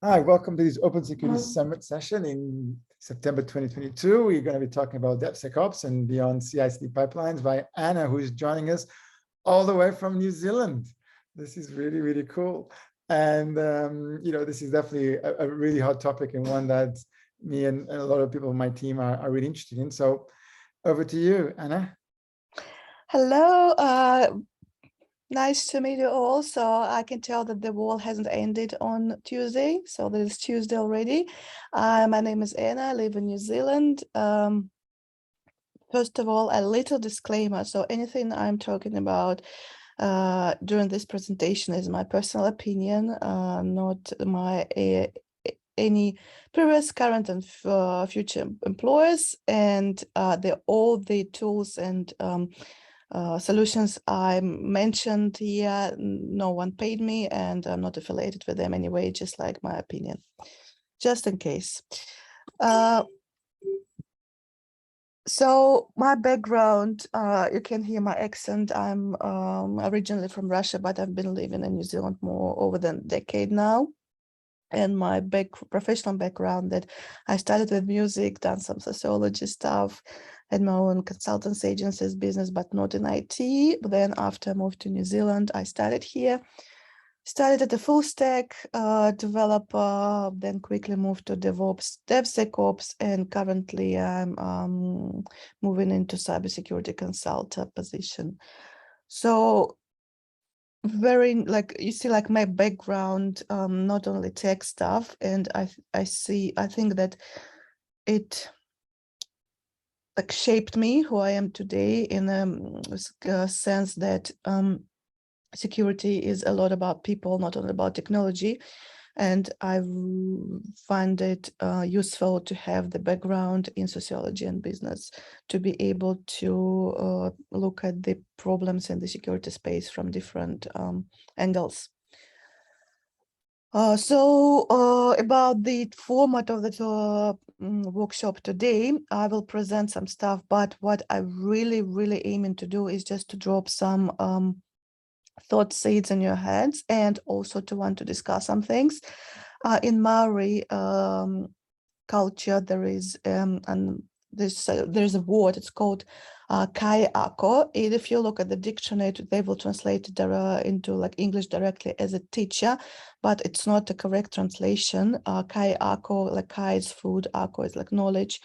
Hi, welcome to this Open Security Summit session in September 2022. We're going to be talking about DevSecOps and beyond CI/CD pipelines by Anna, who is joining us all the way from New Zealand. This is really, really cool. And, this is definitely a really hot topic and one that me and a lot of people on my team are really interested in. So over to you, Anna. Hello. Nice to meet you all. So I can tell that the war hasn't ended on Tuesday. So this is Tuesday already. My name is Anna. I live in New Zealand. First of all, a little disclaimer. So anything I'm talking about during this presentation is my personal opinion, not my any previous, current, and future employers. And all the tools and solutions I mentioned here, no one paid me, and I'm not affiliated with them anyway, just like my opinion, just in case. So my background, you can hear my accent. I'm originally from Russia, but I've been living in New Zealand more over than a decade now. And my professional background, that I started with music, done some sociology stuff, had my own consultancy agencies business, but not in IT. But then after I moved to New Zealand, I started here, started at a full stack developer, then quickly moved to DevOps, DevSecOps, and currently I'm moving into cybersecurity consultant position. So very, like, you see, like, my background, not only tech stuff, and I think that it like shaped me who I am today in a sense that security is a lot about people, not only about technology. And I find it useful to have the background in sociology and business to be able to look at the problems in the security space from different angles. About the format of the workshop today, I will present some stuff, but what I really aiming to do is just to drop some thought seeds in your heads, and also to want to discuss some things. In Maori culture, there is there's a word, it's called kai ako. If you look at the dictionary, they will translate it into like English directly as a teacher, but it's not a correct translation. Kai ako, like kai is food, ako is like knowledge,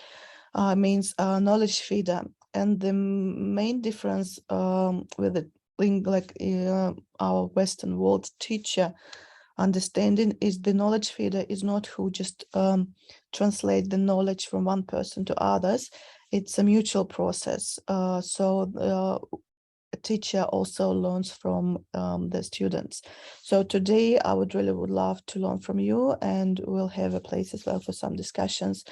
means knowledge feeder. And the main difference with the our Western world teacher understanding is the knowledge feeder is not who just translate the knowledge from one person to others. It's a mutual process. So a teacher also learns from the students. So today I would love to learn from you, and we'll have a place as well for some discussions,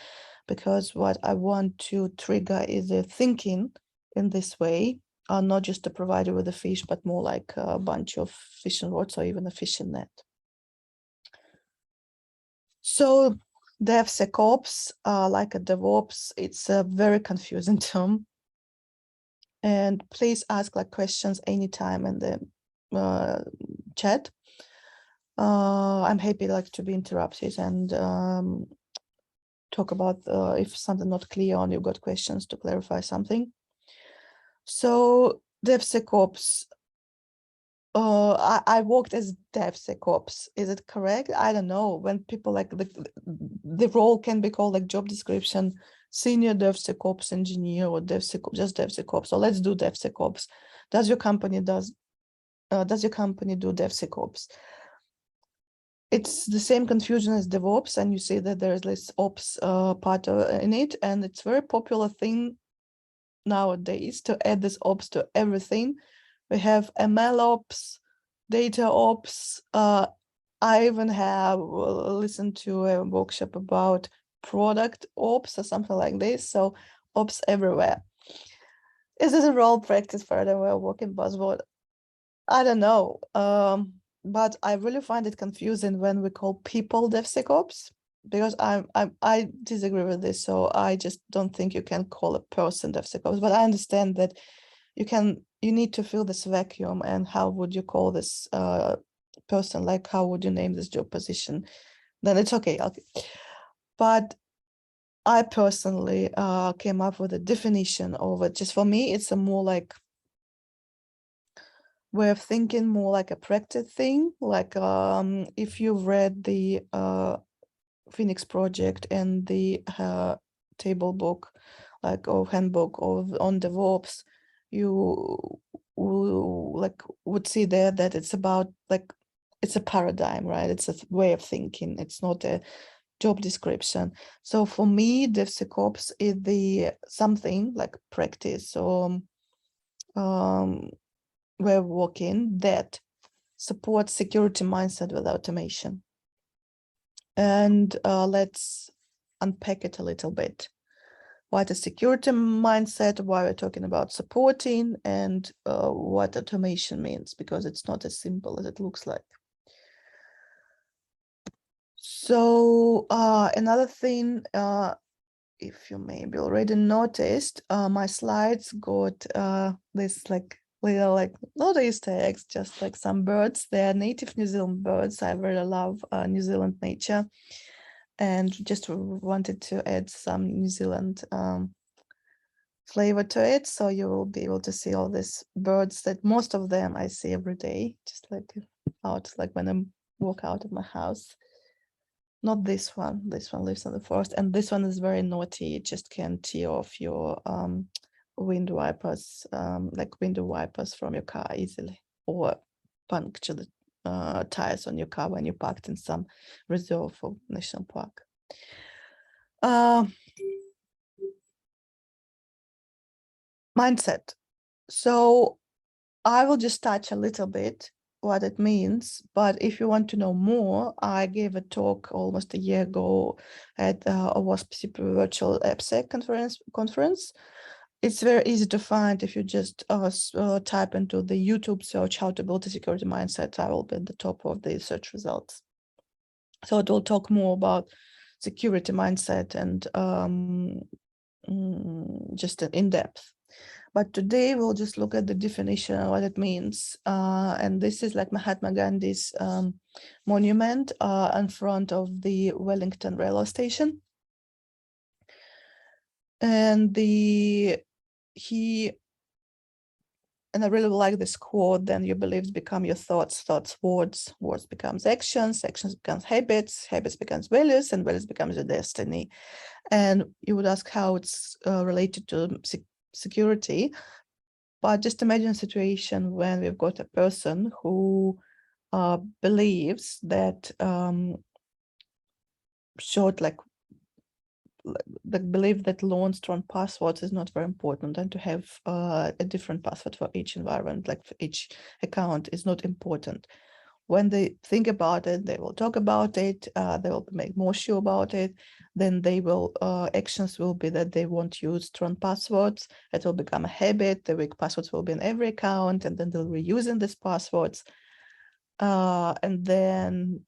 because what I want to trigger is a thinking in this way. Not just to provide you with a fish, but more like a bunch of fishing rods or even a fishing net. So DevSecOps, like a DevOps, it's a very confusing term. And please ask like questions anytime in the chat. I'm happy like to be interrupted and talk about if something not clear or you've got questions to clarify something. So DevSecOps, I worked as DevSecOps. Is it correct? I don't know. When people like the role can be called like job description, senior DevSecOps engineer or DevSecOps, just DevSecOps. So let's do DevSecOps. Does your company do DevSecOps? It's the same confusion as DevOps, and you see that there is this ops part in it, and it's very popular thing nowadays to add this ops to everything. We have ML ops, data ops. I even have listened to a workshop about product ops or something like this. So ops everywhere. Is this a role practice for a working buzzword? I don't know. But I really find it confusing when we call people DevSecOps, because I disagree with this. So I just don't think you can call a person DevSecOps, but I understand that you need to fill this vacuum. And how would you call this person? Like, how would you name this job position? then it's okay. But I personally came up with a definition of it. Just for me, it's a more like way of thinking, more like a practice thing. Like if you've read the Phoenix Project and the table book, like or handbook of on DevOps, you would see there that it's about like it's a paradigm, right? It's a way of thinking. It's not a job description. So for me, DevSecOps is the something like practice or way of working that supports security mindset with automation. And let's unpack it a little bit. What is security mindset, why we're talking about supporting, and what automation means, because it's not as simple as it looks like. So another thing, if you maybe already noticed, my slides got this like little like not Easter eggs, just like some birds. They're native New Zealand birds. I really love New Zealand nature, and just wanted to add some New Zealand flavor to it. So you will be able to see all these birds that most of them I see every day, just like out, like when I walk out of my house. Not this one. This one lives in the forest, and this one is very naughty. It just can tear off your wind wipers, like window wipers from your car easily, or puncture the tires on your car when you parked in some reserve or national park. Mindset. So I will just touch a little bit what it means, but if you want to know more, I gave a talk almost a year ago at a WASP virtual AppSec conference. It's very easy to find if you just type into the YouTube search how to build a security mindset. I will be at the top of the search results. So it will talk more about security mindset and just in depth. But today we'll just look at the definition and what it means. And this is like Mahatma Gandhi's monument in front of the Wellington railway station. And and I really like this quote, then your beliefs become your thoughts, thoughts words, words becomes actions, actions becomes habits, habits becomes values, and values becomes your destiny. And you would ask how it's related to security, but just imagine a situation when we've got a person who believes that the belief that long strong passwords is not very important, and to have a different password for each environment, like for each account, is not important. When they think about it, they will talk about it, they will make more sure about it, then they will, actions will be that they won't use strong passwords, it will become a habit, the weak passwords will be in every account, and then they'll reusing these passwords. And then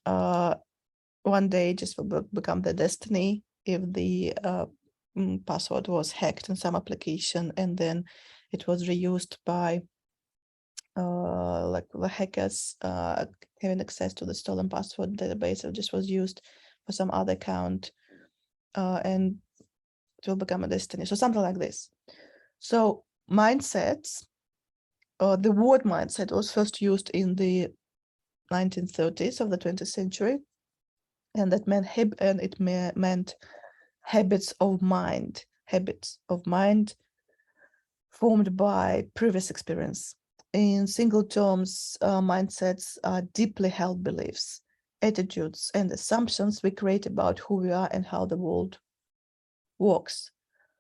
one day just will become the destiny if the password was hacked in some application, and then it was reused by like the hackers having access to the stolen password database. It just was used for some other account, and it will become a destiny. So something like this. So mindsets, the word mindset was first used in the 1930s of the 20th century, and that meant meant habits of mind formed by previous experience. In single terms, mindsets are deeply held beliefs, attitudes, and assumptions we create about who we are and how the world works.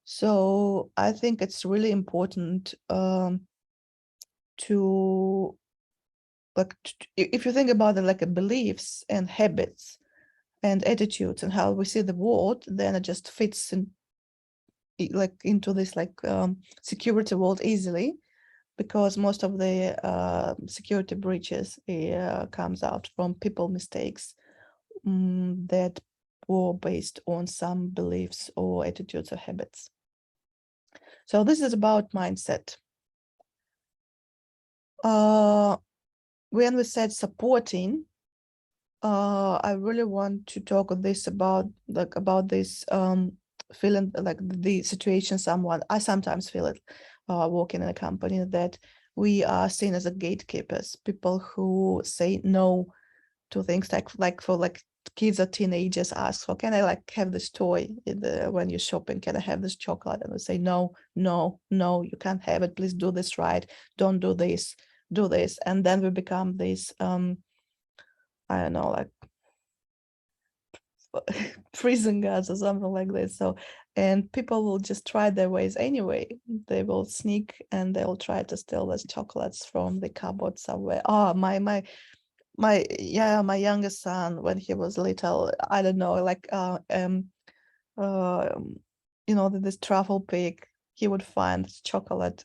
So I think it's really important to, like, if you think about it like a beliefs and habits and attitudes and how we see the world, then it just fits in like into this like security world easily, because most of the security breaches comes out from people mistakes that were based on some beliefs or attitudes or habits. So this is about mindset. When we said supporting, I really want to talk this about this feeling, like the situation I sometimes feel it working in a company, that we are seen as a gatekeepers, people who say no to things, like for kids or teenagers ask for, can I have this toy when you're shopping, can I have this chocolate, and we say no, no, no, you can't have it, please do this right, don't do this, do this, and then we become this I don't know, prison guards or something like this. So, and people will just try their ways anyway. They will sneak and they'll try to steal those chocolates from the cupboard somewhere. Oh, my youngest son, when he was little, I don't know, this truffle pig, he would find chocolate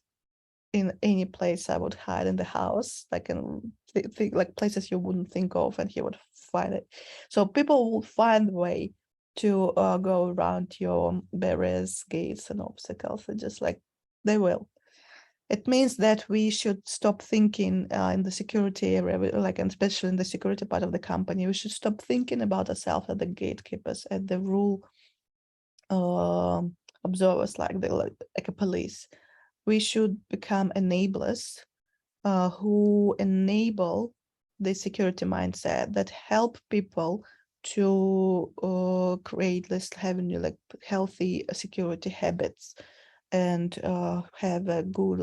in any place I would hide in the house, like in places you wouldn't think of, and he would find it. So people will find a way to go around your barriers, gates, and obstacles. And just they will. It means that we should stop thinking in the security area, and especially in the security part of the company, we should stop thinking about ourselves as the gatekeepers, as the rule observers, like a police. We should become enablers who enable the security mindset, that help people to create this, having healthy security habits, and have a good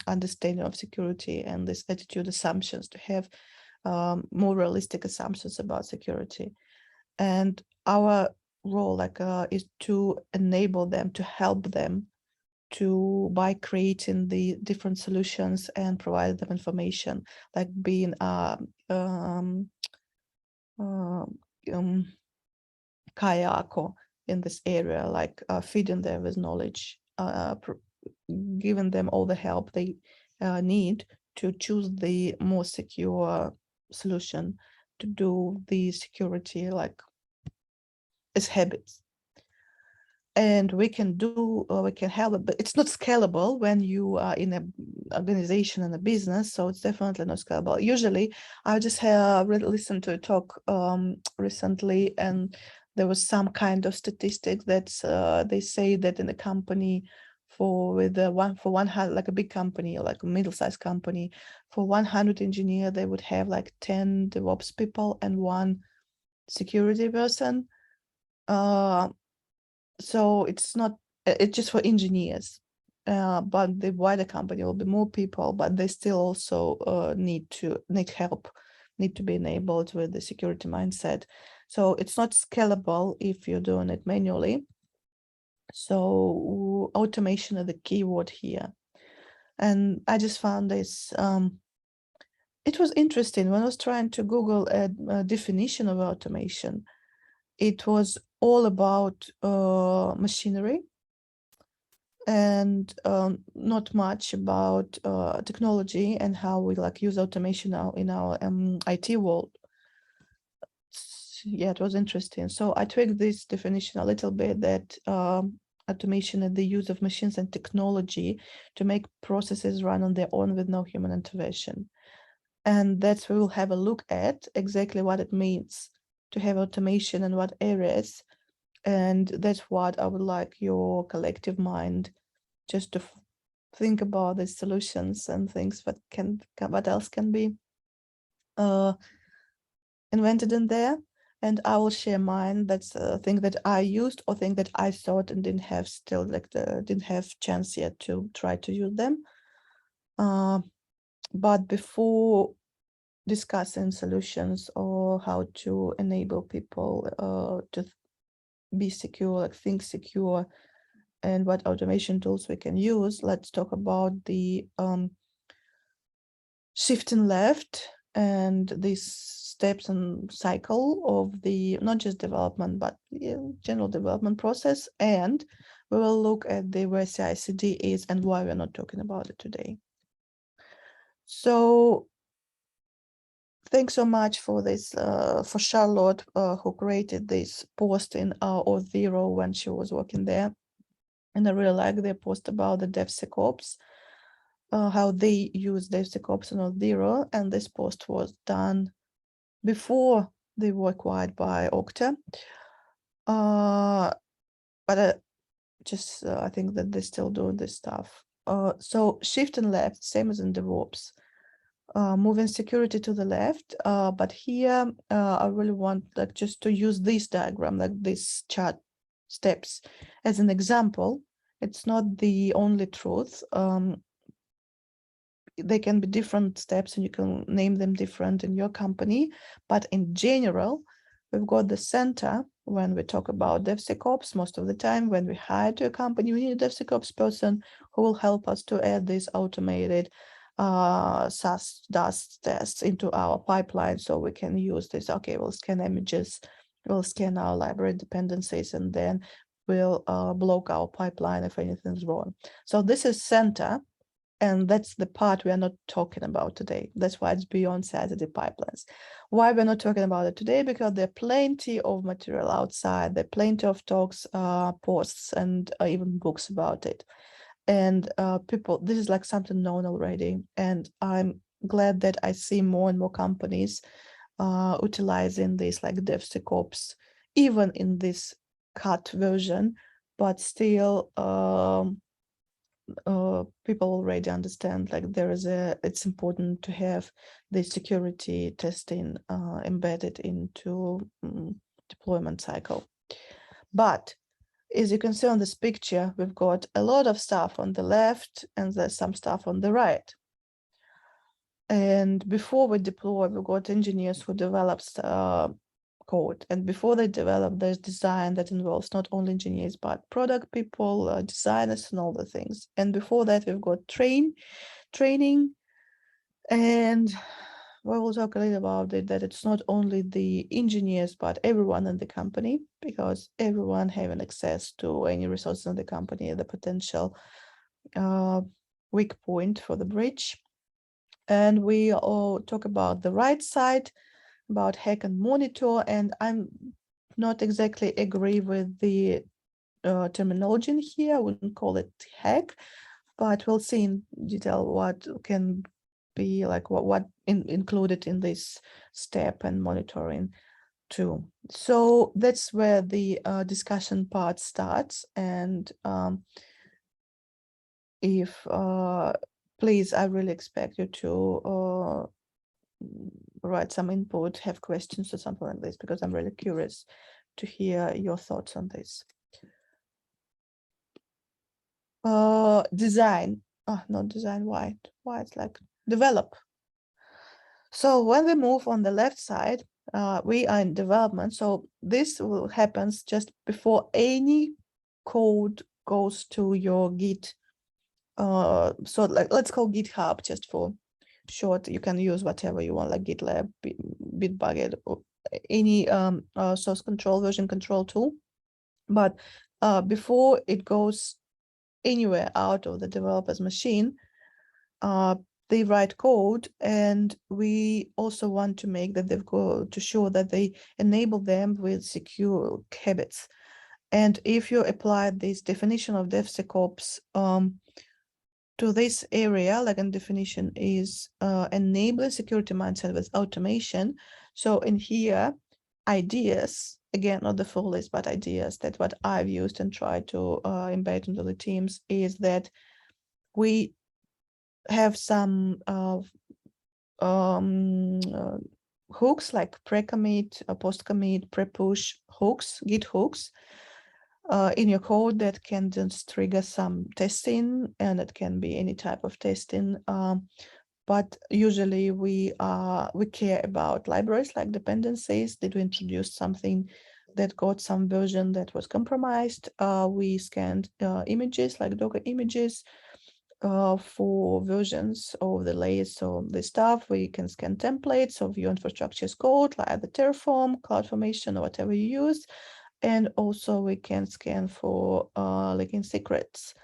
understanding of security, and this attitude, assumptions, to have more realistic assumptions about security. And our role is to enable them, to help them by creating the different solutions and provide them information, like being kayako in this area, feeding them with knowledge, giving them all the help they need to choose the more secure solution, to do the security as habits. And we can help it, but it's not scalable when you are in an organization and a business. So it's definitely not scalable. Usually, I just listened to a talk recently, and there was some kind of statistic that they say that in a company for 100, like a big company, like a middle-sized company, for 100 engineers, they would have 10 DevOps people and 1 security person. So it's just for engineers, but the wider company will be more people, but they still also need help, need to be enabled with the security mindset. So it's not scalable if you're doing it manually. So automation is the key word here. And I just found this, it was interesting when I was trying to Google a definition of automation. It was all about machinery, and not much about technology and how we use automation now in our IT world. Yeah, it was interesting. So I tweaked this definition a little bit, that automation is the use of machines and technology to make processes run on their own with no human intervention. And that's what we'll have a look at, exactly what it means to have automation and what areas. And that's what I would like your collective mind just to think about the solutions and things what else can be invented in there. And I will share mine. That's a thing that I used, or thing that I thought and didn't have chance yet to try to use them. But before discussing solutions or how to enable people to be secure, think secure, and what automation tools we can use, let's talk about the shifting left and these steps and cycle of the not just development, but general development process. And we will look at where CI/CD is and why we're not talking about it today. So thanks so much for this, for Charlotte, who created this post in Auth0 when she was working there. And I really like their post about the DevSecOps, how they use DevSecOps in Auth0. And this post was done before They were acquired by Okta. But I think that they still do this stuff. So shift and left, same as in DevOps. Moving security to the left, but here I really want like just to use this diagram, like this chart steps as an example. It's not the only truth. They can be different steps and you can name them different in your company, but in general, we've got the center. When we talk about DevSecOps, most of the time when we hire to a company, we need a DevSecOps person who will help us to add this automated SaaS dust tests into our pipeline so we can use this. Okay, we'll scan images, we'll scan our library dependencies, and then we'll block our pipeline if anything's wrong. So this is center. And that's the part we are not talking about today. That's why it's beyond CI/CD pipelines. Why we're not talking about it today? Because there are plenty of material outside. There are plenty of talks, posts, and even books about it. And people, this is like something known already. And I'm glad that I see more and more companies utilizing this like DevSecOps, even in this cut version, but still people already understand like it's important to have the security testing embedded into deployment cycle. But as you can see on this picture, we've got a lot of stuff on the left and there's some stuff on the right. And before we deploy, we've got engineers who develops code, and before they develop, there's design that involves not only engineers but product people, designers, and all the things. And before that, we've got training, and we will talk a little about it, that it's not only the engineers but everyone in the company, because everyone having access to any resources in the company, the potential weak point for the breach. And we all talk about the right side, about hack and monitor, and I'm not exactly agree with the terminology in here. I wouldn't call it hack, but we'll see in detail what can be like what included in this step and monitoring too. So that's where the discussion part starts. And if please, I really expect you to write some input, have questions or something like this, because I'm really curious to hear your thoughts on this. Design, not design, why it's like develop. So when we move on the left side, we are in development. So this will happen just before any code goes to your Git. So like let's call GitHub just for short. You can use whatever you want, like GitLab, Bitbucket, or any source control, version control tool. But before it goes anywhere out of the developer's machine, they write code, and we also want to make that they've got to show that they enable them with secure habits. And if you apply this definition of DevSecOps to this area, like a definition is enable security mindset with automation. So in here, ideas, again, not the full list, but ideas that what I've used and tried to embed into the teams is that we have some hooks like pre-commit, post-commit, pre-push hooks, Git hooks in your code that can just trigger some testing, and it can be any type of testing. But usually we care about libraries like dependencies. Did we introduce something that got some version that was compromised? We scanned images like Docker images for versions of the layers of the stuff. We can scan templates of your infrastructure as code, like the Terraform, CloudFormation, or whatever you use. And also we can scan for leaking secrets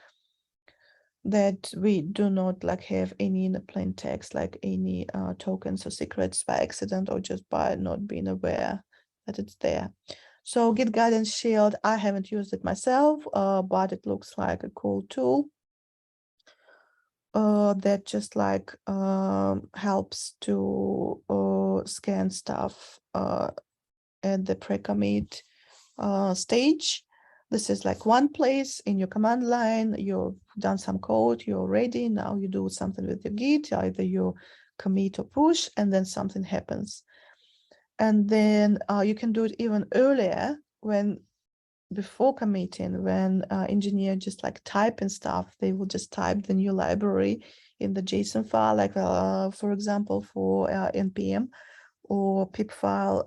that we do not like have any in the plain text, like any tokens or secrets by accident or just by not being aware that it's there. So Git Guidance Shield, I haven't used it myself, but it looks like a cool tool that just like helps to scan stuff at the pre-commit stage. This is like one place in your command line. You've done some code, you're ready. Now you do something with your Git, either you commit or push, and then something happens. And then you can do it even earlier before committing, when engineer just like typing stuff, they will just type the new library in the JSON file, like for example, for NPM or pip file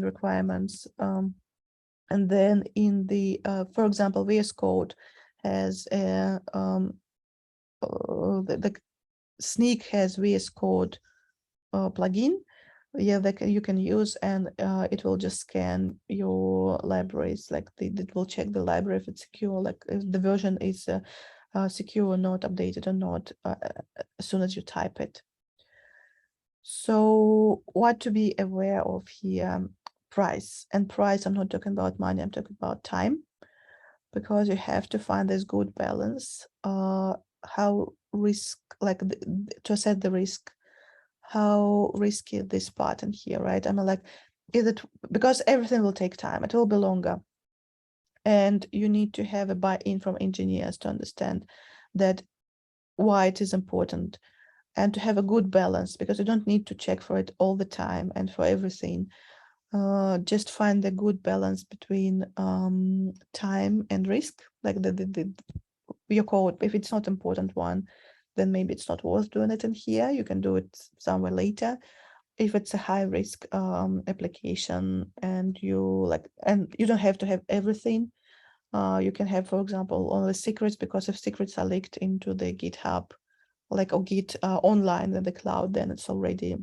requirements. And then in the, for example, VS Code has a, the Sneak has VS Code plugin. Yeah, that you can use, and it will just scan your libraries. Like it will check the library if it's secure, like if the version is secure or not, updated or not, as soon as you type it. So what to be aware of here? Price. And price, I'm not talking about money, I'm talking about time, because you have to find this good balance. How risk, like to assess the risk, how risky this button here, right? I mean, like, is it, because everything will take time, it will be longer. And you need to have a buy-in from engineers to understand that why it is important, and to have a good balance, because you don't need to check for it all the time and for everything. Just find a good balance between time and risk, like your code. If it's not important one, then maybe it's not worth doing it in here. You can do it somewhere later. If it's a high risk application, and you don't have to have everything. You can have, for example, only secrets, because if secrets are leaked into the GitHub, like, or Git online in the cloud, then it's already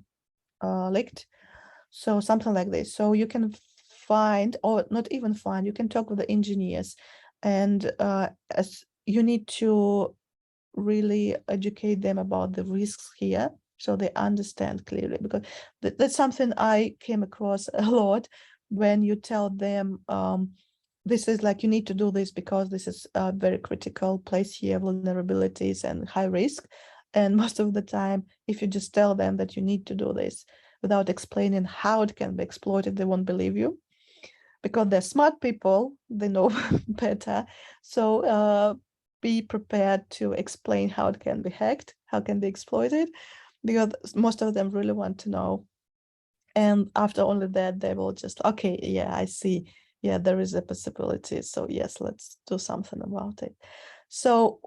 leaked. So something like this. So you can find, or not even find, you can talk with the engineers, and as you need to really educate them about the risks here, so they understand clearly, because that's something I came across a lot. When you tell them this is like, you need to do this because this is a very critical place here, vulnerabilities and high risk. And most of the time, if you just tell them that you need to do this without explaining how it can be exploited, they won't believe you, because they're smart people, they know better. So be prepared to explain how it can be hacked, how it can be exploited, because most of them really want to know. And after only that, they will just, okay, yeah, I see. Yeah, there is a possibility. So yes, let's do something about it. So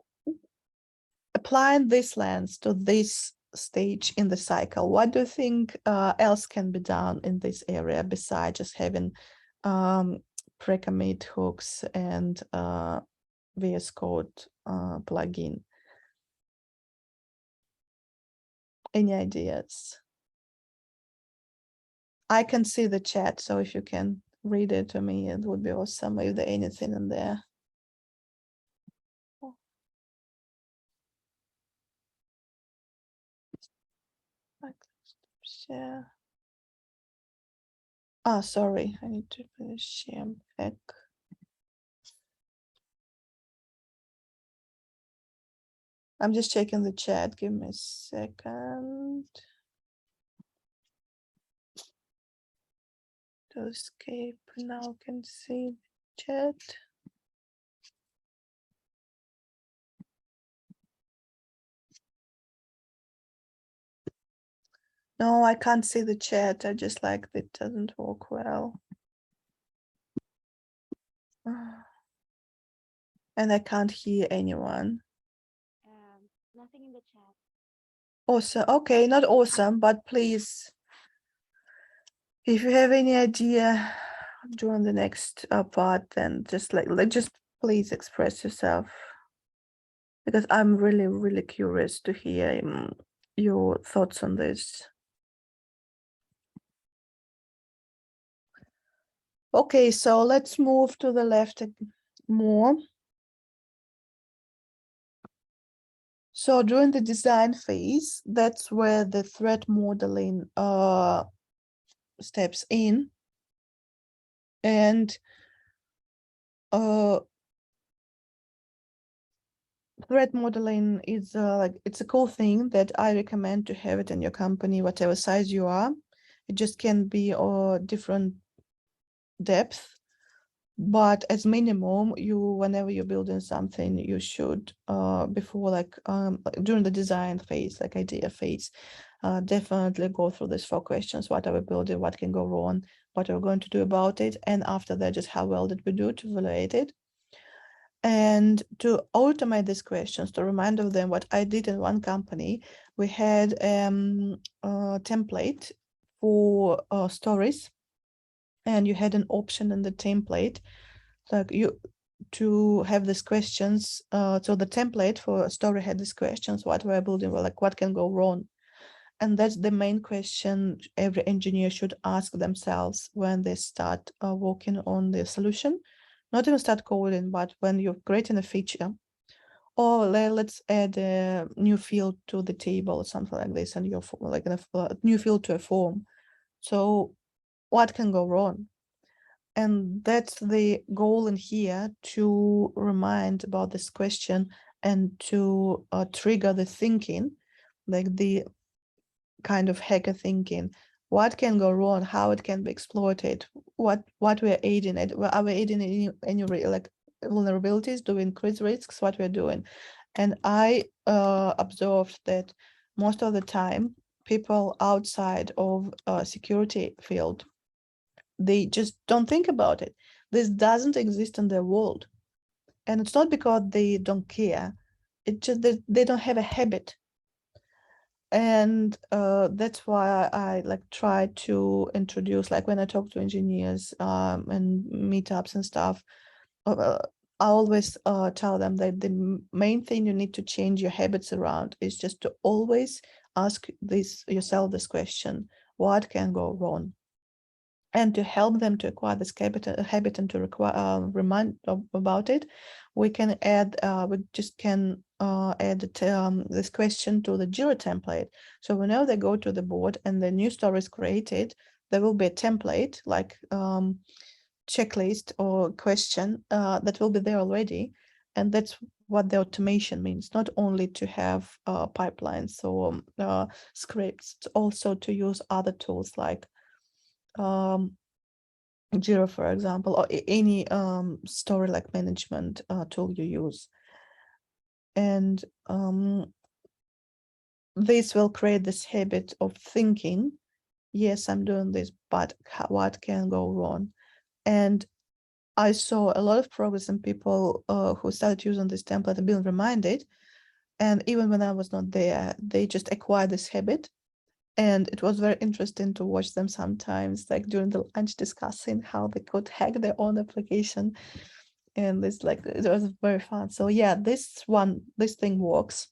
applying this lens to this stage in the cycle, what do you think else can be done in this area besides just having pre-commit hooks and VS Code plugin? Any ideas? I can see the chat, so if you can read it to me, it would be awesome. If there anything in there. Share. Ah, sorry, I need to finish share back. I'm just checking the chat. Give me a second. To escape. Now I can see the chat. No, I can't see the chat. I just like it doesn't work well. And I can't hear anyone. Nothing in the chat. Awesome. Okay, not awesome, but please, if you have any idea during the next part, then just just please express yourself, because I'm really, really curious to hear your thoughts on this. Okay, so let's move to the left more. So during the design phase, that's where the threat modeling steps in. And threat modeling is like, it's a cool thing that I recommend to have it in your company, whatever size you are. It just can be different depth, but as minimum, whenever you're building something, you should before during the design phase, like idea phase, definitely go through these 4 questions. What are we building? What can go wrong? What are we going to do about it? And after that, just how well did we do to evaluate it? And to automate these questions, to remind of them, what I did in one company, we had a template for stories, and you had an option in the template, like to have these questions. So the template for a story had these questions: what we're building, like what can go wrong. And that's the main question every engineer should ask themselves when they start working on the solution. Not even start coding, but when you're creating a feature, or let's add a new field to the table or something like this, and you're like a new field to a form. So what can go wrong? And that's the goal in here, to remind about this question and to trigger the thinking, like the kind of hacker thinking. What can go wrong? How it can be exploited? What we're aiding at? Are we aiding any like vulnerabilities? Do we increase risks? What we're doing? And I observed that most of the time, people outside of security field, they just don't think about it. This doesn't exist in their world, and it's not because they don't care. It's just that they don't have a habit. And that's why I like try to introduce, like when I talk to engineers and meetups and stuff, I always tell them that the main thing you need to change your habits around is just to always ask yourself this question: what can go wrong? And to help them to acquire this habit and to remind about it, we can add, we just can add this question to the Jira template. So whenever they go to the board and the new story is created, there will be a template, like checklist or question that will be there already. And that's what the automation means, not only to have pipelines or scripts, also to use other tools like Jira, for example, or any story like management tool you use. And this will create this habit of thinking, yes, I'm doing this, but what can go wrong? And I saw a lot of progress in people who started using this template and being reminded. And even when I was not there, they just acquired this habit. And it was very interesting to watch them sometimes, like during the lunch, discussing how they could hack their own application. And this, like, it was very fun. So yeah, this thing works.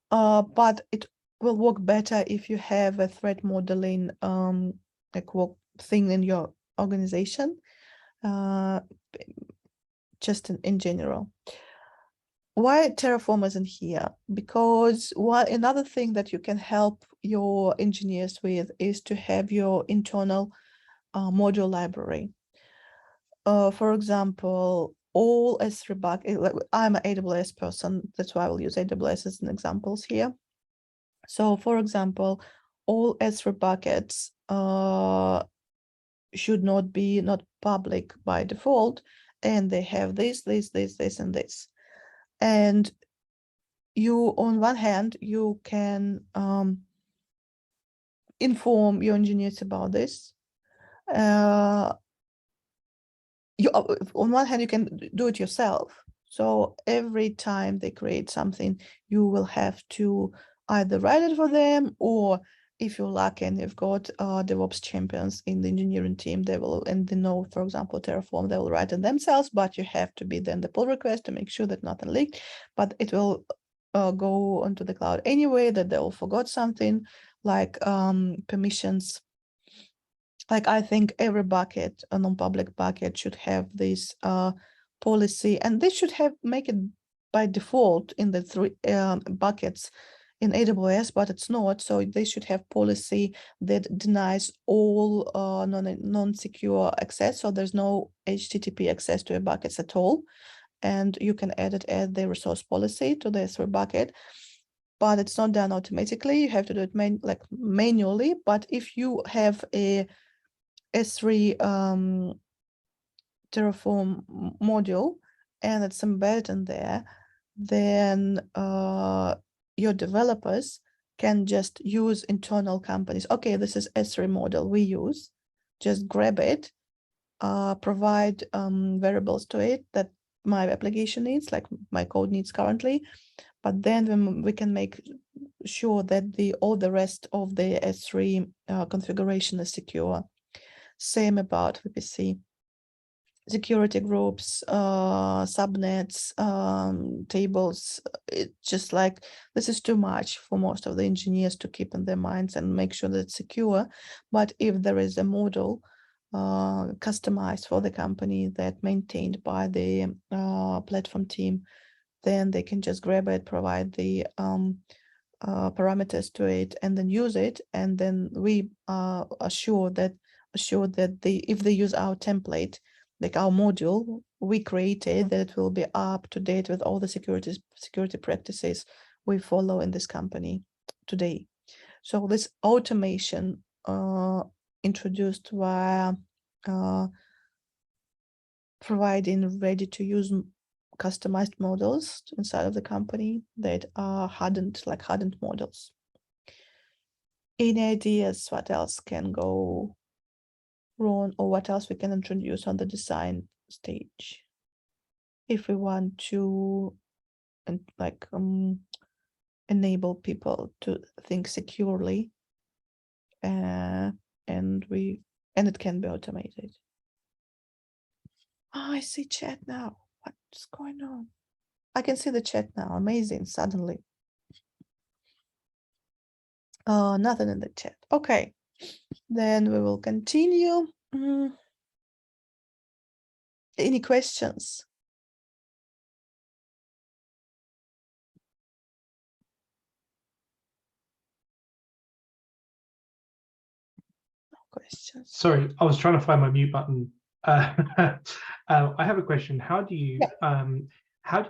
But it will work better if you have a threat modeling like work thing in your organization, just in general. Why Terraform isn't here? Because another thing that you can help your engineers with is to have your internal module library. For example, all S3 buckets, I'm an AWS person, that's why I will use AWS as an examples here. So for example, all S3 buckets should not be public by default, and they have this, and this. And you, on one hand, you can inform your engineers about this. On one hand, you can do it yourself. So every time they create something, you will have to either write it for them, or if you're lucky and you've got DevOps champions in the engineering team, they will, and they know, for example, Terraform, they will write it themselves, but you have to be then the pull request to make sure that nothing leaked. But it will go onto the cloud anyway, that they all forgot something, like permissions. Like, I think every bucket, a non-public bucket, should have this policy, and they should make it by default in the 3 buckets in AWS, but it's not. So they should have policy that denies all non-secure access. So there's no HTTP access to a buckets at all. And you can add the resource policy to the S3 bucket, but it's not done automatically. You have to do it manually. But if you have a S3 Terraform module and it's embedded in there, then your developers can just use internal companies. Okay, this is S3 model we use. Just grab it, provide variables to it that my application needs, like my code needs currently. But then we can make sure that all the rest of the S3 configuration is secure. Same about VPC. Security groups, subnets, tables. It's just like this is too much for most of the engineers to keep in their minds and make sure that it's secure. But if there is a model customized for the company that maintained by the platform team, then they can just grab it, provide the parameters to it, and then use it. And then we assure that if they use our template, like our module we created, that it will be up to date with all the security practices we follow in this company today. So this automation introduced via providing ready-to-use customized models inside of the company that are hardened models. Any ideas what else can go wrong, or what else we can introduce on the design stage if we want to enable people to think securely, and it can be automated. Oh, I see chat now. What's going on? I can see the chat now. Amazing. Suddenly. Nothing in the chat. Okay. Then we will continue. Any questions? No questions. Sorry, I was trying to find my mute button. I have a question. How do you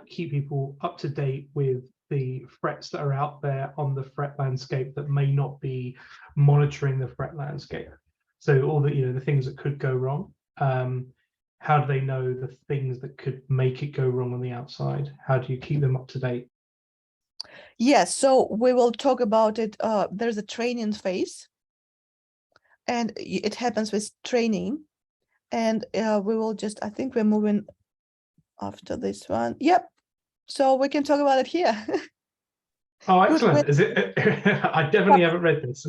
keep people up to date with the threats that are out there on the threat landscape that may not be monitoring the threat landscape? So all the the things that could go wrong. How do they know the things that could make it go wrong on the outside? How do you keep them up to date? Yes, so we will talk about it. There's a training phase, and it happens with training. And we will just, I think we're moving after this one. Yep. So we can talk about it here. Oh, excellent. Is it? I definitely haven't read this.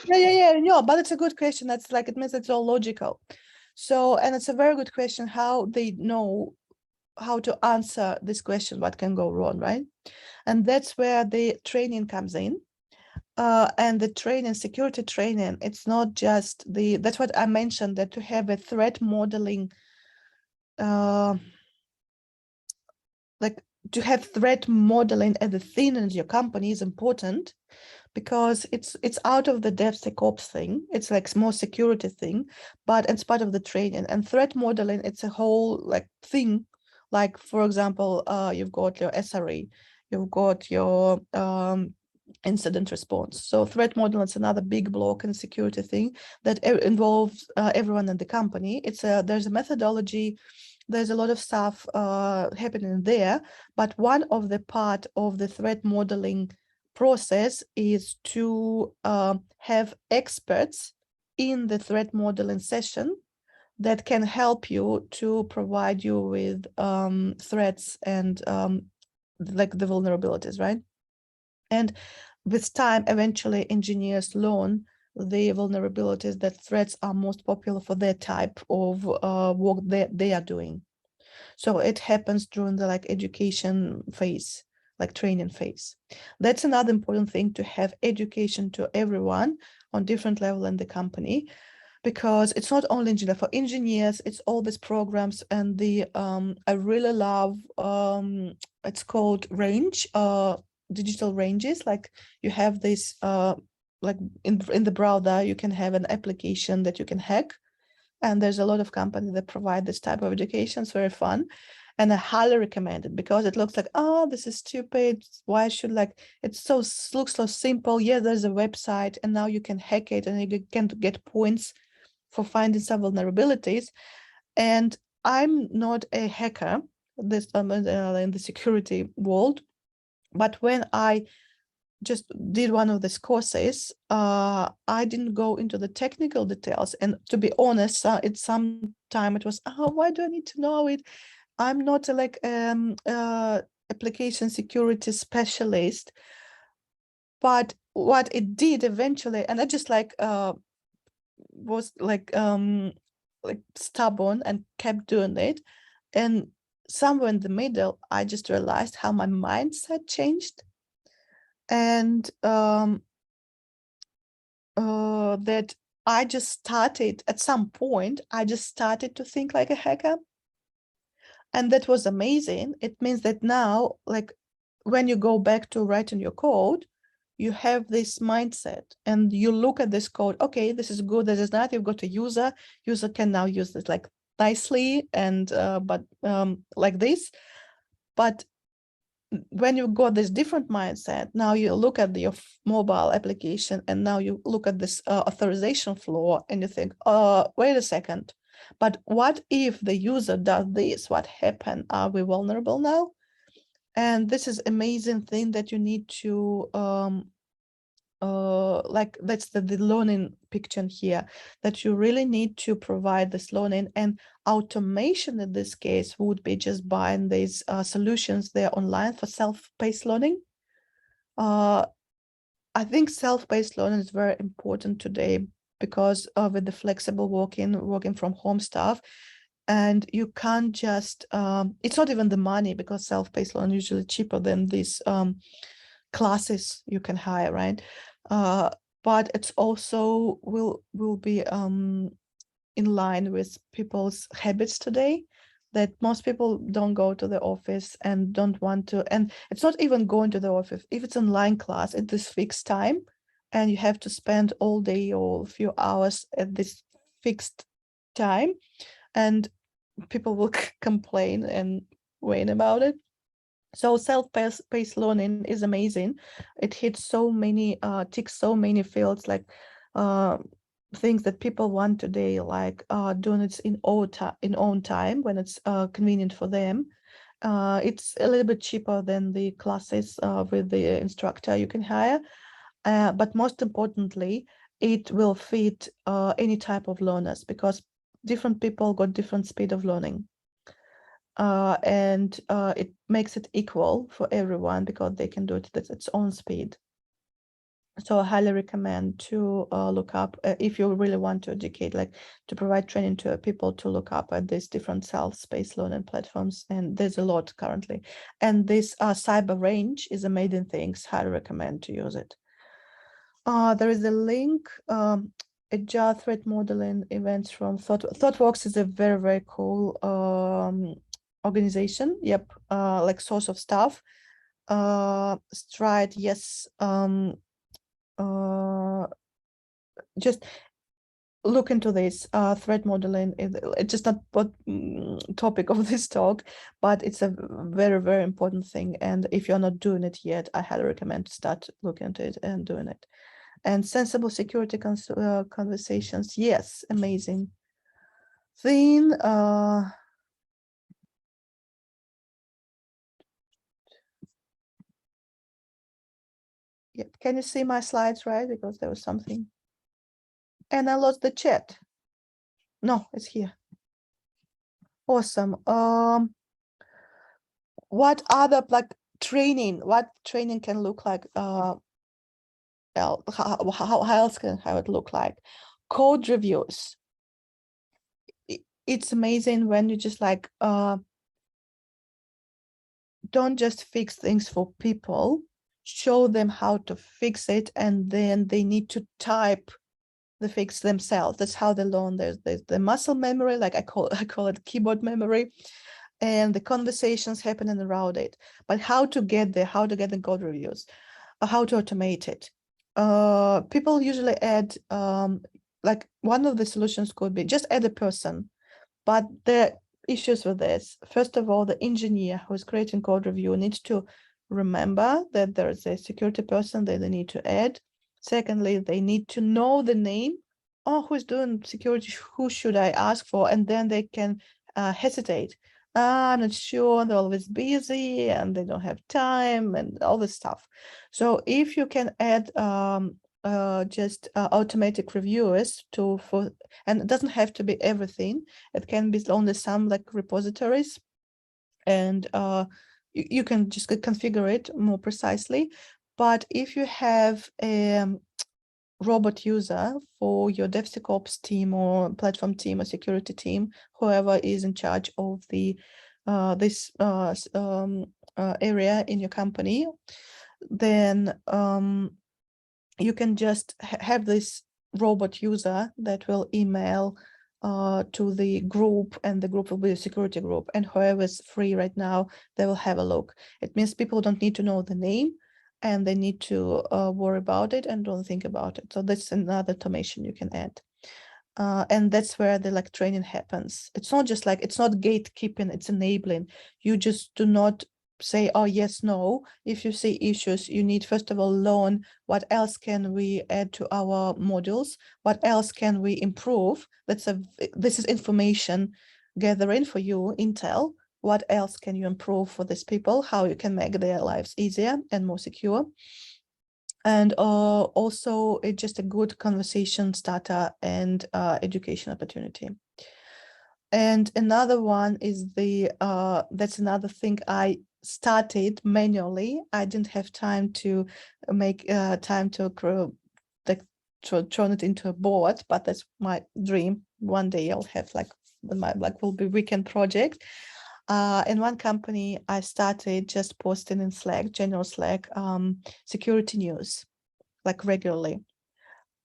Yeah. No, but it's a good question. That's like, it means it's all logical. So, and it's a very good question, how they know how to answer this question, what can go wrong, right? And that's where the training comes in. And the training, security training, it's not just that's what I mentioned, that to have a threat modeling, like to have threat modeling as a thing in your company is important, because it's out of the DevSecOps thing. It's like more security thing, but it's part of the training. And threat modeling, it's a whole like thing. Like, for example, you've got your SRE, you've got your incident response. So threat model is another big block in security thing that involves everyone in the company. There's a methodology, there's a lot of stuff happening there, but one of the part of the threat modeling process is to have experts in the threat modeling session that can help you to provide you with threats and like the vulnerabilities, right? And with time, eventually engineers learn the vulnerabilities, that threats are most popular for their type of work they are doing. So it happens during the like education phase, like training phase. That's another important thing, to have education to everyone on different level in the company, because it's not only engineer. For engineers, it's all these programs, and the I really love it's called range, digital ranges. Like you have this like in the browser, you can have an application that you can hack, and there's a lot of companies that provide this type of education. It's very fun, and I highly recommend it, because it looks like, oh, this is stupid, why should, like, looks so simple. Yeah, there's a website, and now you can hack it and you can get points for finding some vulnerabilities. And I'm not a hacker in the security world, but when I just did one of these courses, I didn't go into the technical details. And to be honest, at some time it was, oh, why do I need to know it? I'm not application security specialist. But what it did eventually, and I just was like stubborn and kept doing it. And somewhere in the middle, I just realized how my mindset changed. And that I just started, at some point, I just started to think like a hacker. And that was amazing. It means that now, like when you go back to writing your code, you have this mindset and you look at this code, okay, this is good, this is not, you've got a user can now use this like nicely and like this. But when you got this different mindset, now you look at your mobile application and now you look at this authorization flow and you think, wait a second, but what if the user does this? What happened? Are we vulnerable now? And this is amazing thing that you need to like that's the learning picture here, that you really need to provide this learning. And automation in this case would be just buying these solutions there online for self-paced learning. I think self-paced learning is very important today because with the flexible working from home stuff. And you can't just, it's not even the money, because self-paced learning is usually cheaper than these classes you can hire, right? But it's also will be in line with people's habits today, that most people don't go to the office and don't want to, and it's not even going to the office. If it's online class, it is fixed time and you have to spend all day or a few hours at this fixed time, and people will complain and whine about it. So self-paced learning is amazing. It hits so many, ticks so many fields, like things that people want today, like doing it in own time when it's convenient for them. It's a little bit cheaper than the classes with the instructor you can hire. But most importantly, it will fit any type of learners, because different people got different speed of learning. And it makes it equal for everyone because they can do it at its own speed. So I highly recommend to look up, if you really want to educate, like to provide training to people, to look up at these different self-paced learning platforms. And there's a lot currently. And this cyber range is amazing things. Highly recommend to use it. There is a link, Agile threat modeling events from ThoughtWorks is a very, very cool organization. Yep, like source of stuff. Stride, yes. Just look into this threat modeling. It's just not what topic of this talk, but it's a very, very important thing. And if you're not doing it yet, I highly recommend to start looking into it and doing it. And sensible security conversations, yes, amazing. Then yeah, can you see my slides, right? Because there was something. And I lost the chat. No, it's here. Awesome. What other like training? What training can look like? How else can how it look like? Code reviews. It's amazing when you just like don't just fix things for people, show them how to fix it, and then they need to type the fix themselves. That's how they learn. There's the muscle memory, like I call it keyboard memory, and the conversations happening around it. But how to get there, how to get the code reviews, how to automate it. People usually add, like one of the solutions could be just add a person, but the issues with this, first of all, the engineer who is creating code review needs to remember that there is a security person that they need to add. Secondly, they need to know the name oh, who's doing security? Who should I ask for? And then they can hesitate. I'm not sure, they're always busy and they don't have time and all this stuff. So if you can add just automatic reviewers and it doesn't have to be everything, it can be only some like repositories, and you can just configure it more precisely. But if you have a robot user for your DevSecOps team or platform team or security team, whoever is in charge of the this area in your company, then you can just have this robot user that will email to the group, and the group will be a security group, and whoever is free right now, they will have a look. It means people don't need to know the name, and they need to worry about it and don't think about it. So that's another automation you can add. And that's where the like training happens. It's not just like, it's not gatekeeping, it's enabling. You just do not say, oh, yes, no. If you see issues, you need first of all learn what else can we add to our modules, what else can we improve. This is information gathering for you, intel. What else can you improve for these people? How you can make their lives easier and more secure. And also it's just a good conversation starter and education opportunity. And another one is that's another thing I started manually. I didn't have time to make time to turn it into a board, but that's my dream. One day I'll have will be weekend project. In one company, I started just posting in Slack, general Slack, security news, like regularly.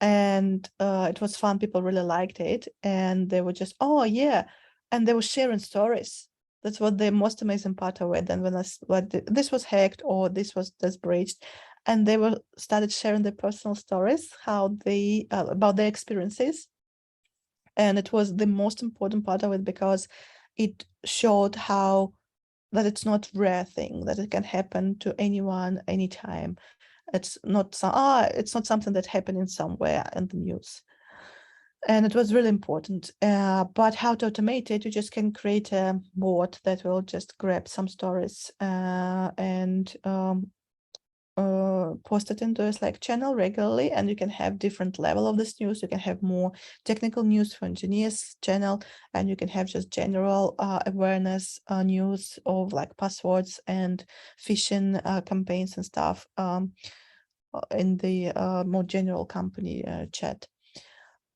And it was fun. People really liked it. And they were just, oh, yeah. And they were sharing stories. That's what the most amazing part of it. And when this was hacked or this breached, and they started sharing their personal stories, how they about their experiences. And it was the most important part of it, because it showed that it's not a rare thing, that it can happen to anyone, anytime. It's not something that happened in somewhere in the news. And it was really important. But how to automate it? You just can create a bot that will just grab some stories and post it into a Slack channel regularly, and you can have different level of this news. You can have more technical news for engineers channel, and you can have just general awareness news of like passwords and phishing campaigns and stuff in the more general company chat.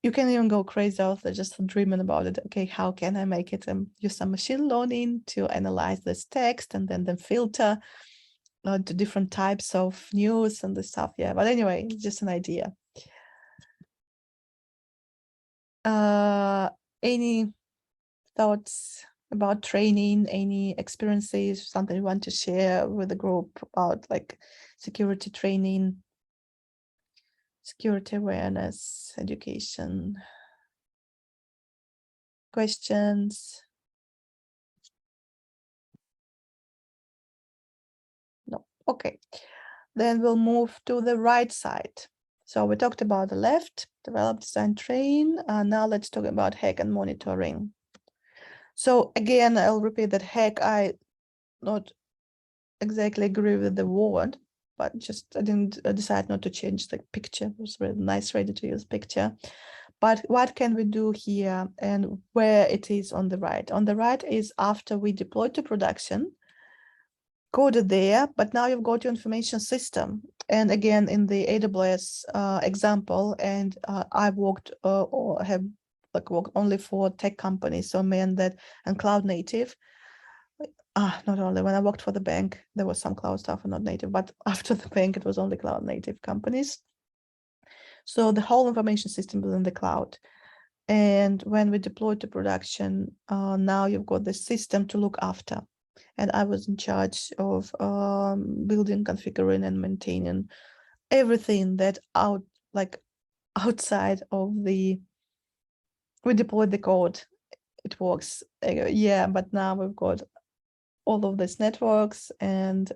You can even go crazy out there just dreaming about it. Okay, how can I make it use some machine learning to analyze this text and then filter to different types of news and the stuff. Yeah, but anyway, just an idea. Any thoughts about training? Any experiences? Something you want to share with the group about like security training, security awareness, education? Questions? No. Okay. Then we'll move to the right side. So we talked about the left, develop, design, train. Now let's talk about hack and monitoring. So again, I'll repeat that hack, I not exactly agree with the word, but just I didn't decide not to change the picture. It was a really nice, ready to use picture. But what can we do here and where it is on the right? On the right is after we deploy to production, coded there, but now you've got your information system. And again, in the AWS example, and I've worked or have worked only for tech companies, so meant that and cloud native. Not only when I worked for the bank, there was some cloud stuff and not native, but after the bank, it was only cloud native companies. So the whole information system is in the cloud. And when we deploy to production, now you've got the system to look after. And I was in charge of building, configuring, and maintaining everything that outside of we deployed the code. It works, yeah, but now we've got all of these networks and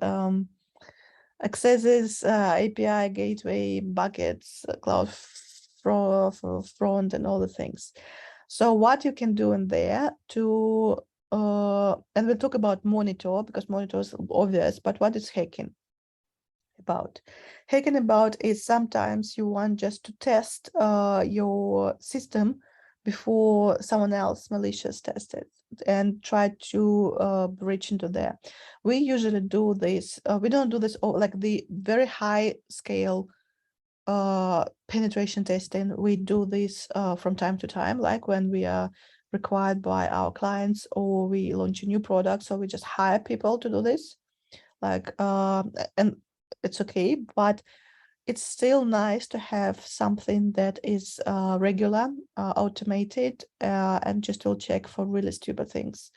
accesses, API, gateway, buckets, cloud front and all the things. So what you can do in there to, and we'll talk about monitor because monitor is obvious, but what is hacking about? Hacking about is sometimes you want just to test your system before someone else malicious tests it and try to breach into there. We usually do this, we don't do this like the very high scale penetration testing. We do this from time to time, like when we are required by our clients or we launch a new product. So we just hire people to do this, like, and it's okay, but it's still nice to have something that is regular, automated, and just will check for really stupid things.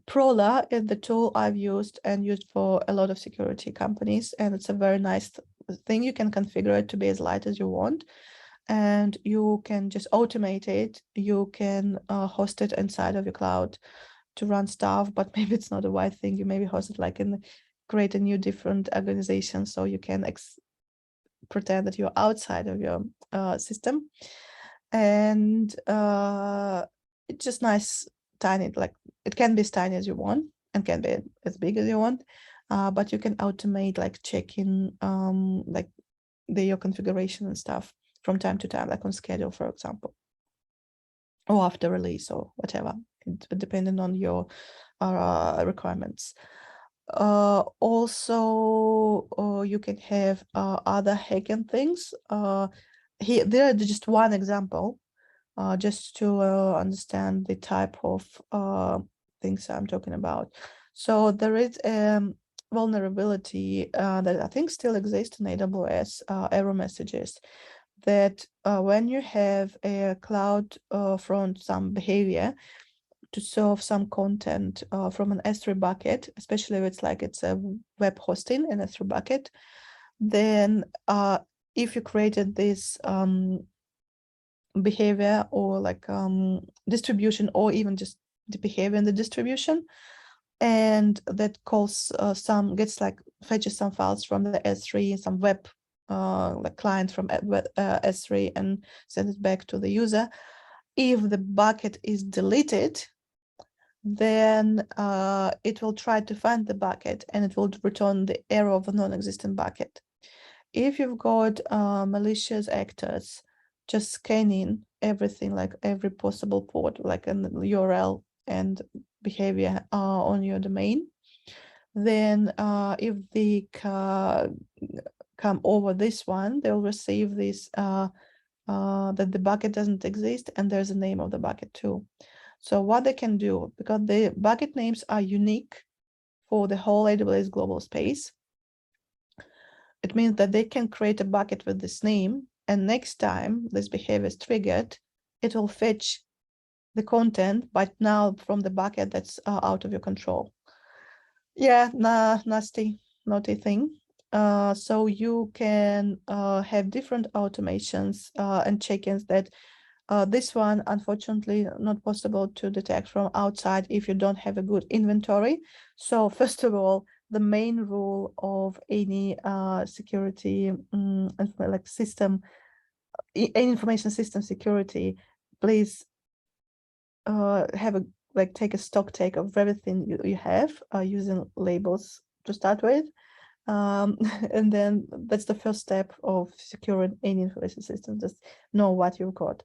Prola is the tool I've used and used for a lot of security companies, and it's a very nice thing. You can configure it to be as light as you want, and you can just automate it. You can host it inside of your cloud to run stuff, but maybe it's not a wide thing. You maybe host it like create a new different organization, so you can pretend that you're outside of your system. And it's just nice, tiny, like it can be as tiny as you want and can be as big as you want, but you can automate like checking like your configuration and stuff from time to time, like on schedule, for example, or after release or whatever, depending on your requirements. Also, you can have other hacking things. Here, there is just one example, just to understand the type of things I'm talking about. So there is a vulnerability that I think still exists in AWS, error messages, that when you have a cloud front some behavior to serve some content from an S3 bucket, especially if it's a web hosting in S3 bucket, then if you created this behavior or like distribution, or even just the behavior in the distribution, and that calls fetches some files from the S3, some web like client from S3 and sends it back to the user. If the bucket is deleted, then it will try to find the bucket and it will return the error of a non-existent bucket. If you've got malicious actors just scanning everything, like every possible port, like an URL and behavior on your domain, then if they come over this one, they'll receive this that the bucket doesn't exist and there's a name of the bucket too. So what they can do, because the bucket names are unique for the whole AWS global space, it means that they can create a bucket with this name, and next time this behavior is triggered, it will fetch the content, but now from the bucket that's out of your control. Yeah, naughty thing. So you can have different automations and check-ins that this one, unfortunately, not possible to detect from outside if you don't have a good inventory. So first of all, the main rule of any security like system, any information system security, please take a stock take of everything you have using labels to start with. And then that's the first step of securing any information system, just know what you've got.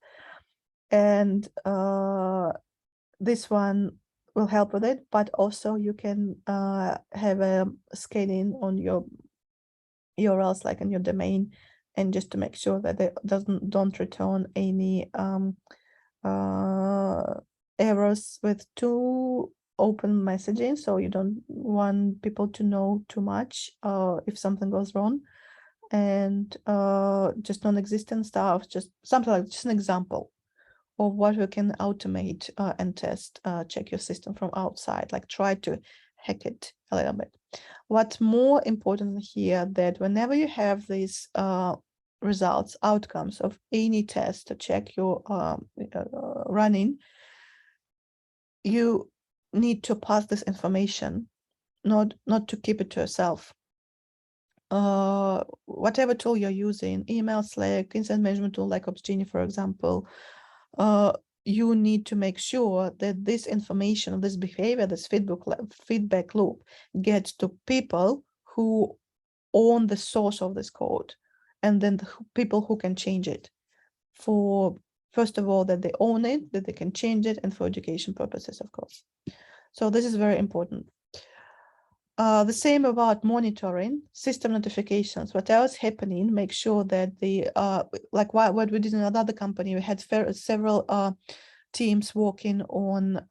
And this one will help with it, but also you can have a scanning on your URLs, like in your domain, and just to make sure that they don't return any errors with too open messaging. So you don't want people to know too much if something goes wrong, and just non-existent stuff, just something like just an example of what we can automate and test, check your system from outside, like try to hack it a little bit. What's more important here, that whenever you have these results, outcomes of any test to check your running, you need to pass this information, not to keep it to yourself. whatever tool you're using, email, Slack, incident management tool like Opsgenie, for example, you need to make sure that this information, this behavior, this feedback loop gets to people who own the source of this code, and then the people who can change it. For first of all, that they own it, that they can change it, and for education purposes, of course. So this is very important. The same about monitoring, system notifications, what else happening, make sure that the, like what we did in another company, we had several teams working on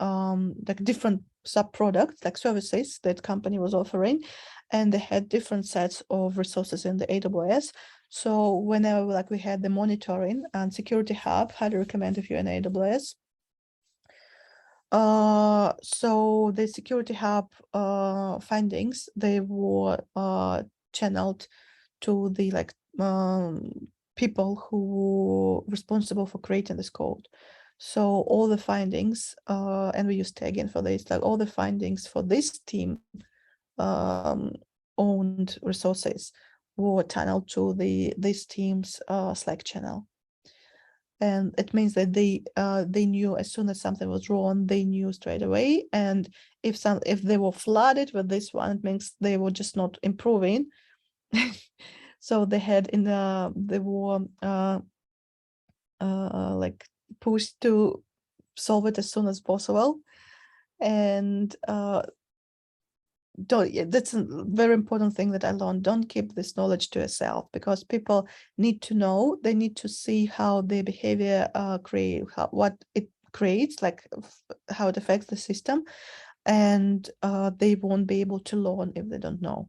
like different sub-products, like services that company was offering, and they had different sets of resources in the AWS. So whenever like we had the monitoring and security hub, highly recommend if you're in AWS. So the security hub findings, they were channeled to the people who were responsible for creating this code. So all the findings, and we use tagging for this, like all the findings for this team owned resources were channeled to this team's Slack channel. And it means that they knew as soon as something was wrong, they knew straight away. And if they were flooded with this one, it means they were just not improving. So they had they were like pushed to solve it as soon as possible. And that's a very important thing that I learned. Don't keep this knowledge to yourself, because people need to know, they need to see how their behavior what it creates, like how it affects the system, and they won't be able to learn if they don't know.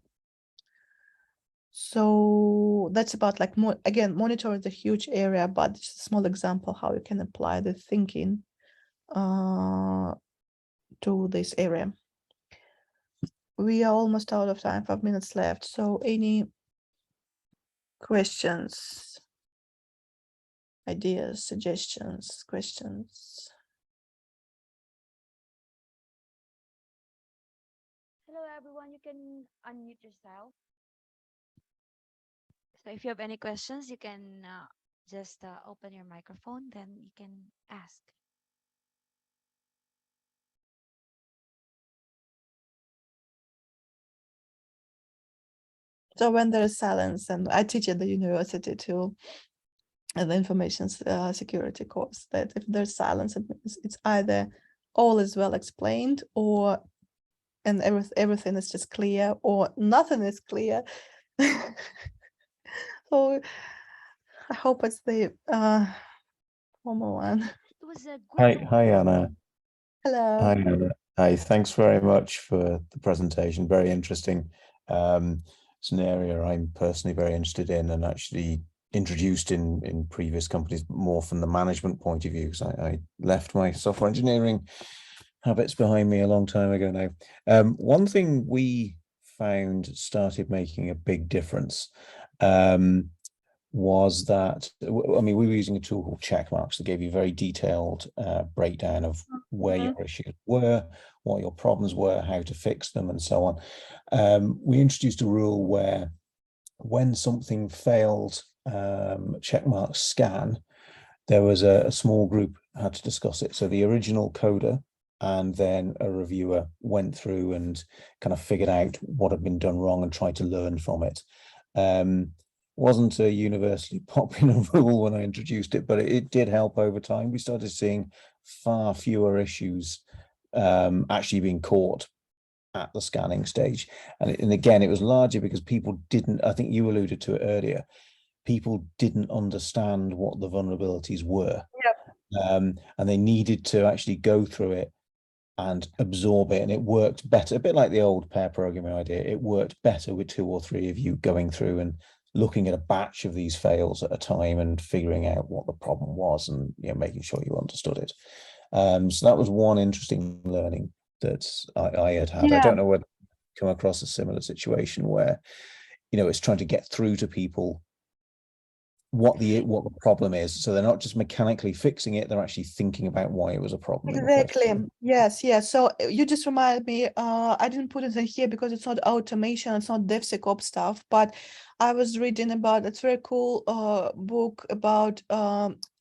So that's about like again, monitoring is a huge area, but it's a small example how you can apply the thinking to this area. We are almost out of time, 5 minutes left. So any questions, ideas, suggestions, questions? Hello, everyone. You can unmute yourself. So if you have any questions, you can just open your microphone, then you can ask. So when there is silence, and I teach at the university too, the information security course, that if there's silence, it means it's either all is well explained, or and everything is just clear, or nothing is clear. So I hope it's the formal one. It was a Hi, good hi, Anna. Hello. Hi, Anna. Hi, thanks very much for the presentation. Very interesting. It's an area I'm personally very interested in, and actually introduced in previous companies, more from the management point of view, because I left my software engineering habits behind me a long time ago now. One thing we found started making a big difference was that, I mean, we were using a tool called Checkmarks that gave you very detailed breakdown of where your issues were, what your problems were, how to fix them, and so on. We introduced a rule where when something failed Checkmarks scan, there was a small group had to discuss it. So the original coder and then a reviewer went through and kind of figured out what had been done wrong and tried to learn from it. Wasn't a universally popular rule when I introduced it, but it did help over time. We started seeing far fewer issues actually being caught at the scanning stage. And again, it was largely because people didn't, I think you alluded to it earlier, people didn't understand what the vulnerabilities were. Yep. And they needed to actually go through it and absorb it, and it worked better, a bit like the old pair programming idea. It worked better with 2 or 3 of you going through and looking at a batch of these fails at a time and figuring out what the problem was, and making sure you understood it. So that was one interesting learning that I had. Yeah. I don't know whether you come across a similar situation where it's trying to get through to people what the problem is. So they're not just mechanically fixing it, they're actually thinking about why it was a problem. Exactly. Yes, yes. So you just reminded me, I didn't put it in here because it's not automation, it's not DevSecOps stuff, but I was reading about, it's very cool book about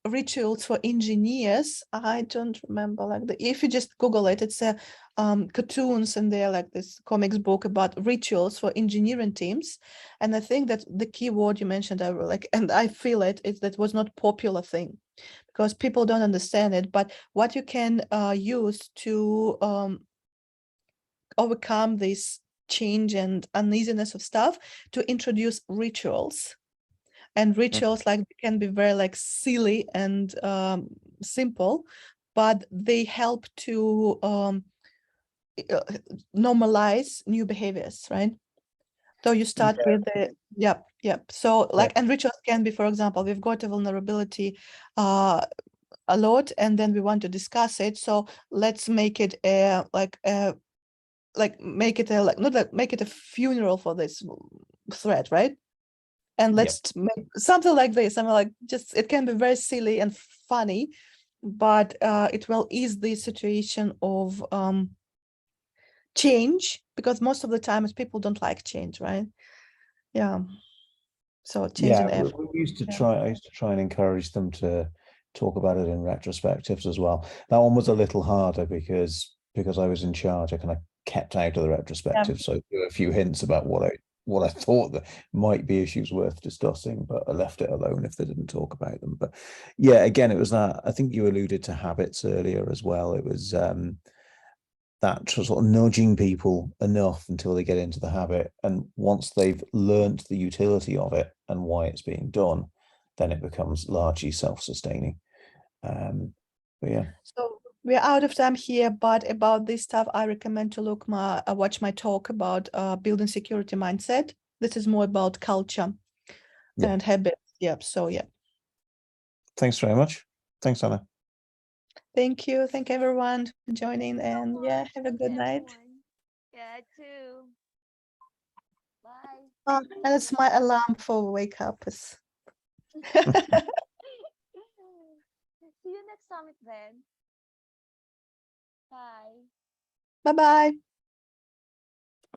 rituals for engineers. I don't remember, like, if you just Google it, it's a cartoons, and they're like this comics book about rituals for engineering teams. And I think that the key word you mentioned, I really like, and I feel it, is that was not popular thing, because people don't understand it. But what you can use to overcome this change and uneasiness of stuff, to introduce rituals. And rituals like can be very like silly and simple, but they help to normalize new behaviors, right? So you start with the so like, and rituals can be, for example, we've got a vulnerability a lot, and then we want to discuss it, so let's make it a make it a make it a funeral for this threat, right? And let's make something like this. I'm like, just, it can be very silly and funny, but it will ease the situation of change, because most of the times people don't like change, right? Yeah. So change and effort. We used to try. I used to try and encourage them to talk about it in retrospectives as well. That one was a little harder because I was in charge. I kind of kept out of the retrospective, so there were a few hints about what I thought that might be issues worth discussing, but I left it alone if they didn't talk about them. But yeah, again, it was that. I think you alluded to habits earlier as well. It was that sort of nudging people enough until they get into the habit, and once they've learned the utility of it and why it's being done, then it becomes largely self-sustaining. But yeah. So we're out of time here, but about this stuff, I recommend to watch my talk about building security mindset. This is more about culture and habits. So Thanks very much. Thanks, Anna. Thank you. Thank everyone for joining, and have a good night. Yeah, too. Bye. And it's my alarm for wake up. See you next summit then. Bye. Bye-bye.